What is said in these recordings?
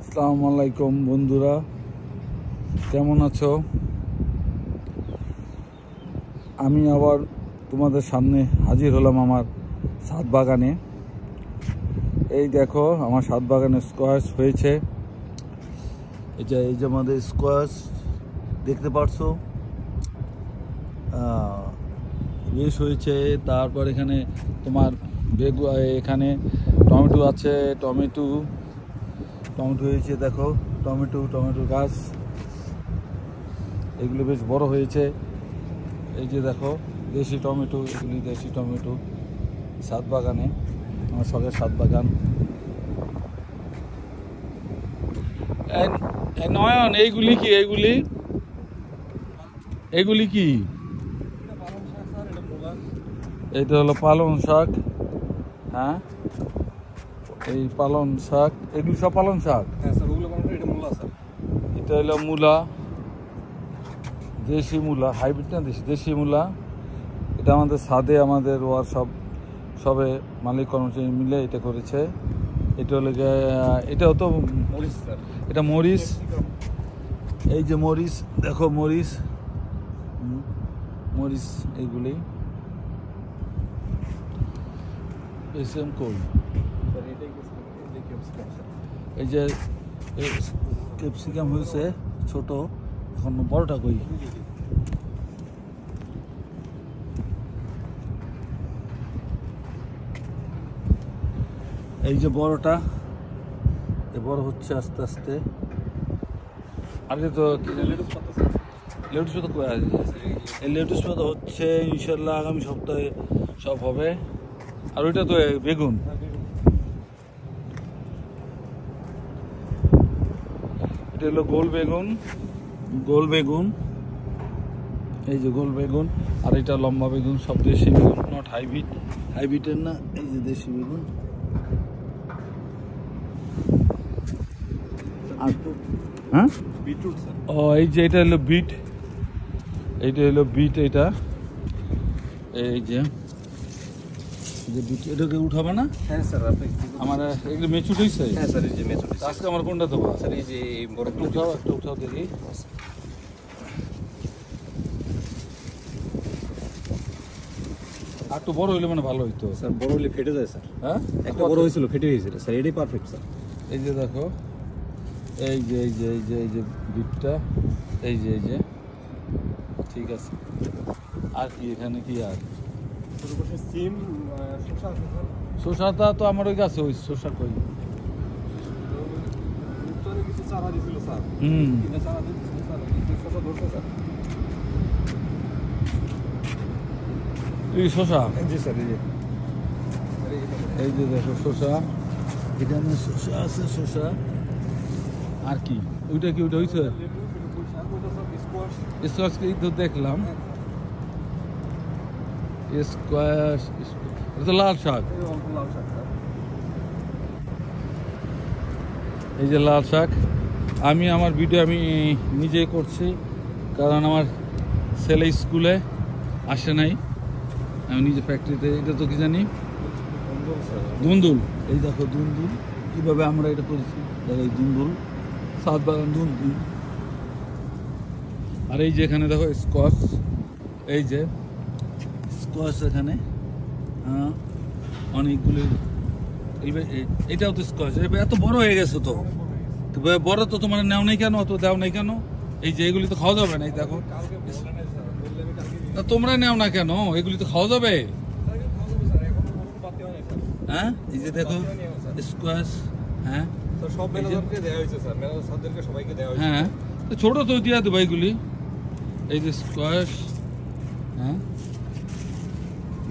আসসালামু আলাইকুম বন্ধুরা, কেমন আছো? আমি আবার তোমাদের সামনে হাজির হলাম আমার ছাদ বাগানে। এই দেখো আমার ছাদ বাগানে স্কোয়াশ হয়েছে। এই যে আমাদের স্কোয়াশ দেখতে পারছো, বেশ হয়েছে। তারপর এখানে তোমার এখানে টমেটো আছে, টমেটো হয়েছে। দেখো টমেটো গাছ, এগুলো বেশ বড় হয়েছে। এই যে দেখো দেশি টমেটো, এগুলি দেশি টমেটো ছাদ বাগানে, আমার শখের ছাদ বাগান। নয়ন, এইগুলি কি? এইগুলি কি? এইটা হলো পালং শাক। হ্যাঁ, এই পালং শাক, এগুলি সব পালং শাক। এটা হলো মূলা, দেশি মূলা, হাইব্রিড না দেশি মূলা। এটা আমাদের ছাদে আমাদের ওয়ার সবে মালিক কর্মচারী মিলে এটা করেছে। এটা হলো এটাও তো এটা মরিচ। এই যে মরিচ, দেখো মরিচ এইগুলি কই। এই যে ক্যাপসিকাম হয়েছে ছোট, এখন বড়টা কই। এই যে বড়টা, বড় হচ্ছে আস্তে আস্তে। আগে তো লেটুস পাতা কই আছে? এই লেটুস পাতা হচ্ছে ইনশাল্লাহ আগামী সপ্তাহে সব হবে। আর ওইটা তো বেগুন। এটা হলো গোল বেগুন। এই যে গোল বেগুন, আর এটা লম্বা বেগুন। সব দেশি বেগুন, নট হাইব্রিডের না। এই যে দেশি বেগুন। হ্যাঁ, ও এই যে এটা হলো বিট। এইটা হলো বিট। এইটা এই যে বিট, এটাকে উঠাবে না? হ্যাঁ স্যার, আমার এগুলো মেচুট হয়েছে। হ্যাঁ স্যার, এই যে মেচুট। আজকে আমার কোনটা দেবো স্যার? এই যে বড়গুলো একটা উঠাও দেখি। আর একটু বড় হইলে মানে ভালো হইতো স্যার। বড় হলে ফেটে যায় স্যার। হ্যাঁ, একটা বড় হয়েছিল, ফেটে গেছিল স্যার। এটাই পারফেক্ট স্যার। এই যে দেখো, এই যে বিটটা, এই যে ঠিক আছে। আর কি এখানে কি? আর সিম, শসা আছে স্যার। শসাটা তো আমার ওই গাছে, ওই শসা কই। কিছু চারা দিছিল স্যার। চারা দিছিল স্যার, শসা ধরছে স্যার। এই শসা, জি স্যার। এই যে দেখো শসা, এখানে শসা আছে। শসা আর কি? ওইটা কি? ওইটা হয়েছে স্কোয়াশ। তো দেখলাম স্কোয়াশ, এটা তো লাল শাক। এই যে লাল শাক। আমি আমার ভিডিও আমি নিজেই করছি, কারণ আমার ছেলে স্কুলে আসে নাই, আমি নিজে ফ্যাক্টরিতে। এটা তো কি জানি, দুন্দুল। এই দেখো দুন্দুল, কীভাবে আমরা এটা করেছি। দেখো এই দুন্দুল, ছাদ বাগান দুন্দুল। আর এই যে এখানে দেখো স্কোয়াশ, এই যে স্কোয়াশ এখানে অনেকগুলি। এটাও তো স্কোয়াশ। এত বড় হয়ে গেছে তো, বড় তো তোমার নেও নাই কেন? তো দেও নাই কেন? এই যে এগুলি তো খাওয়া যাবে না। এই দেখো, তোমরা নেও না কেন? এগুলি তো খাওয়া যাবে। হ্যাঁ, এই যে দেখো স্কোয়াশ। হ্যাঁ, সব ম্যানেজারকে দেওয়া হয়েছে স্যার, ম্যানেজারদেরকে সবাইকে দেওয়া হয়েছে। হ্যাঁ, ছোট তো দিয়া দেবো এইগুলি। এই যে স্কোয়াশ, হ্যাঁ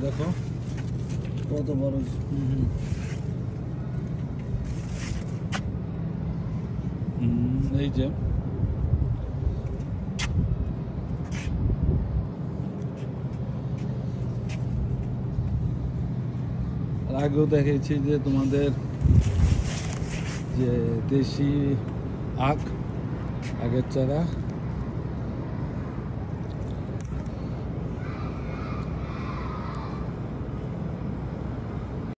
দেখো কত বড়। এই যে আগেও দেখেছি যে তোমাদের যে দেশি আগের চারা।